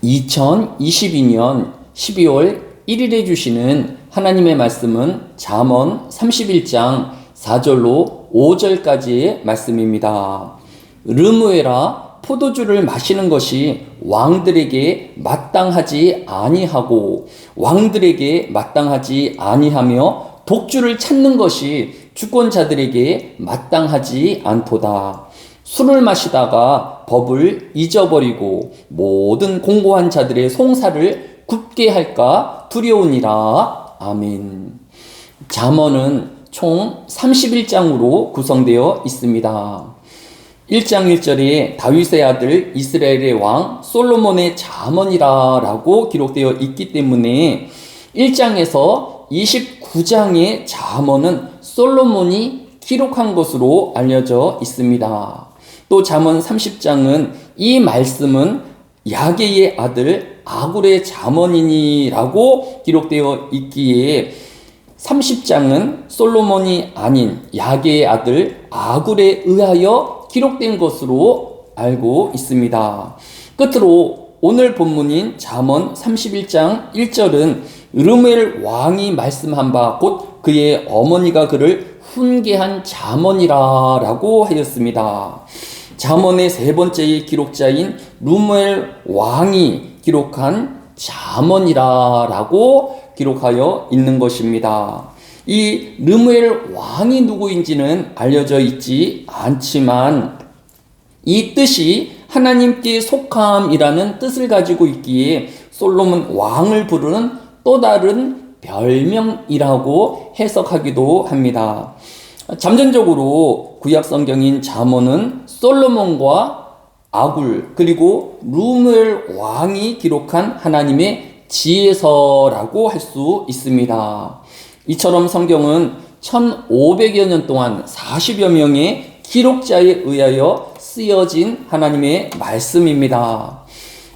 2022년 12월 1일에 주시는 하나님의 말씀은 잠언 31장 4절로 5절까지의 말씀입니다. 르무에라, 포도주를 마시는 것이 왕들에게 마땅하지 아니하고 왕들에게 마땅하지 아니하며 독주를 찾는 것이 주권자들에게 마땅하지 않도다. 술을 마시다가 법을 잊어버리고 모든 공고한 자들의 송사를 굽게 할까 두려우니라. 아멘. 잠언은 총 31장으로 구성되어 있습니다. 1장 1절에 다윗의 아들 이스라엘의 왕 솔로몬의 잠언이라 라고 기록되어 있기 때문에 1장에서 29장의 잠언은 솔로몬이 기록한 것으로 알려져 있습니다. 또 잠언 30장은 이 말씀은 야게의 아들 아굴의 잠언이니라고 기록되어 있기에 30장은 솔로몬이 아닌 야게의 아들 아굴에 의하여 기록된 것으로 알고 있습니다. 끝으로 오늘 본문인 잠언 31장 1절은 르무엘 왕이 말씀한 바 곧 그의 어머니가 그를 훈계한 잠언이라 라고 하였습니다. 잠언의 세 번째의 기록자인 르무엘 왕이 기록한 잠언이라 라고 기록하여 있는 것입니다. 이 르무엘 왕이 누구인지는 알려져 있지 않지만 이 뜻이 하나님께 속함이라는 뜻을 가지고 있기에 솔로몬 왕을 부르는 또 다른 별명이라고 해석하기도 합니다. 잠전적으로 구약 성경인 잠언은 솔로몬과 아굴 그리고 르무엘 왕이 기록한 하나님의 지혜서라고 할 수 있습니다. 이처럼 성경은 1500여 년 동안 40여 명의 기록자에 의하여 쓰여진 하나님의 말씀입니다.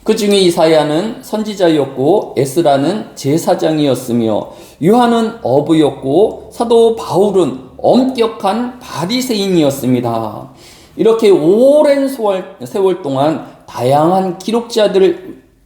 그 중에 이사야는 선지자였고 에스라는 제사장이었으며 요한은 어부였고 사도 바울은 엄격한 바리새인이었습니다. 이렇게 오랜 세월 동안 다양한 기록자들에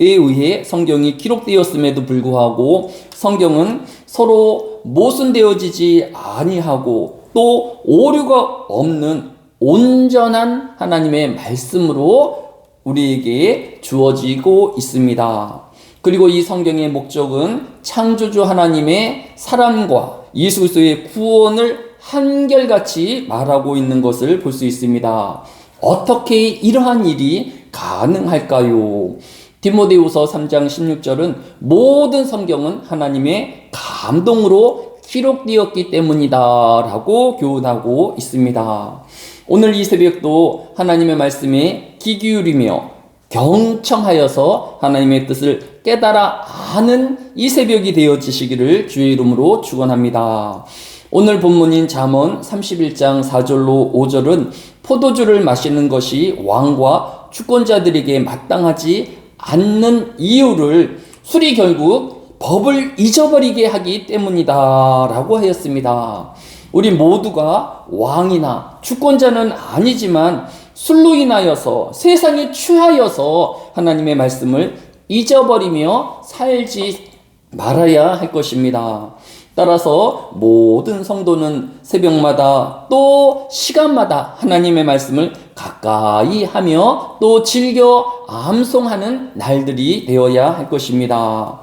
의해 성경이 기록되었음에도 불구하고 성경은 서로 모순되어지지 아니하고 또 오류가 없는 온전한 하나님의 말씀으로 우리에게 주어지고 있습니다. 그리고 이 성경의 목적은 창조주 하나님의 사람과 예수 그리스도의 구원을 한결같이 말하고 있는 것을 볼 수 있습니다. 어떻게 이러한 일이 가능할까요? 디모데후서 3장 16절은 모든 성경은 하나님의 감동으로 기록되었기 때문이다 라고 교훈하고 있습니다. 오늘 이 새벽도 하나님의 말씀에 귀 기울이며 경청하여서 하나님의 뜻을 깨달아 아는 이 새벽이 되어지시기를 주의 이름으로 축원합니다. 오늘 본문인 잠언 31장 4절로 5절은 포도주를 마시는 것이 왕과 주권자들에게 마땅하지 않는 이유를 술이 결국 법을 잊어버리게 하기 때문이다 라고 하였습니다. 우리 모두가 왕이나 주권자는 아니지만 술로 인하여서 세상에 취하여서 하나님의 말씀을 잊어버리며 살지 말아야 할 것입니다. 따라서 모든 성도는 새벽마다 또 시간마다 하나님의 말씀을 가까이 하며 또 즐겨 암송하는 날들이 되어야 할 것입니다.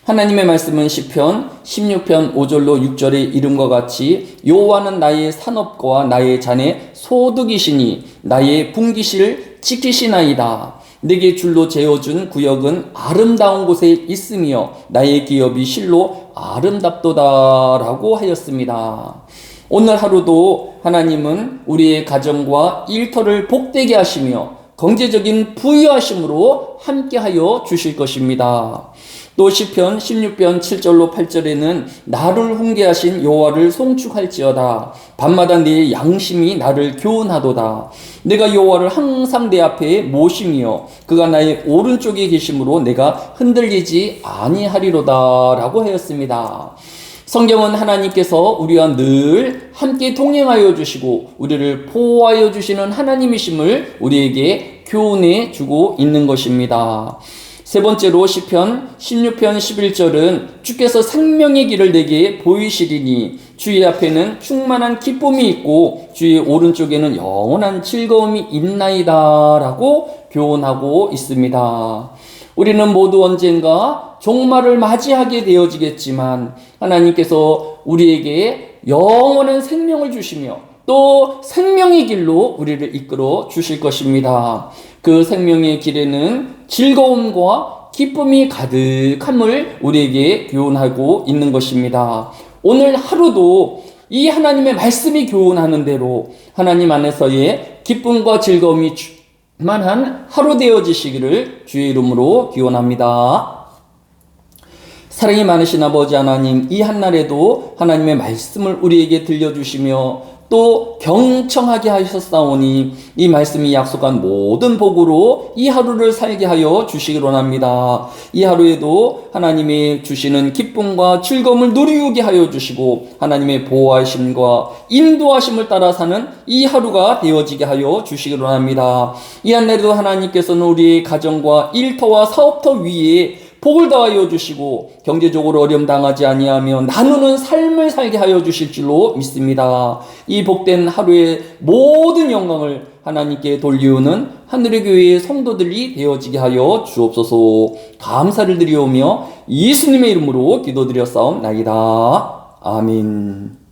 하나님의 말씀은 시편 16편 5절로 6절의 이름과 같이 여호와는 나의 산업과 나의 잔의 소득이시니 나의 분깃을 지키시나이다. 내게 줄로 재어준 구역은 아름다운 곳에 있으며 나의 기업이 실로 아름답도다 라고 하였습니다. 오늘 하루도 하나님은 우리의 가정과 일터를 복되게 하시며 경제적인 부유하심으로 함께하여 주실 것입니다. 또 시편 16편 7절로 8절에는 나를 훈계하신 여호와를 송축할지어다. 밤마다 내 양심이 나를 교훈하도다. 내가 여호와를 항상 내 앞에 모시며 그가 나의 오른쪽에 계심으로 내가 흔들리지 아니하리로다 라고 하였습니다. 성경은 하나님께서 우리와 늘 함께 동행하여 주시고 우리를 보호하여 주시는 하나님이심을 우리에게 교훈해 주고 있는 것입니다. 세 번째로 시편 16편 11절은 주께서 생명의 길을 내게 보이시리니 주의 앞에는 충만한 기쁨이 있고 주의 오른쪽에는 영원한 즐거움이 있나이다 라고 교훈하고 있습니다. 우리는 모두 언젠가 종말을 맞이하게 되어지겠지만 하나님께서 우리에게 영원한 생명을 주시며 또 생명의 길로 우리를 이끌어 주실 것입니다. 그 생명의 길에는 즐거움과 기쁨이 가득함을 우리에게 교훈하고 있는 것입니다. 오늘 하루도 이 하나님의 말씀이 교훈하는 대로 하나님 안에서의 기쁨과 즐거움이 만한 하루 되어지시기를 주의 이름으로 기원합니다. 사랑이 많으신 아버지 하나님, 이 한날에도 하나님의 말씀을 우리에게 들려주시며 또 경청하게 하셨사오니 이 말씀이 약속한 모든 복으로 이 하루를 살게 하여 주시기로 합니다. 이 하루에도 하나님이 주시는 기쁨과 즐거움을 누리게 하여 주시고 하나님의 보호하심과 인도하심을 따라 사는 이 하루가 되어지게 하여 주시기로 합니다. 이 한날에도 하나님께서는 우리의 가정과 일터와 사업터 위에 복을 더하여 주시고 경제적으로 어려움 당하지 아니하며 나누는 삶을 살게 하여 주실 줄로 믿습니다. 이 복된 하루의 모든 영광을 하나님께 돌리우는 하늘의 교회의 성도들이 되어지게 하여 주옵소서. 감사를 드리오며 예수님의 이름으로 기도드렸사옵나이다. 아멘.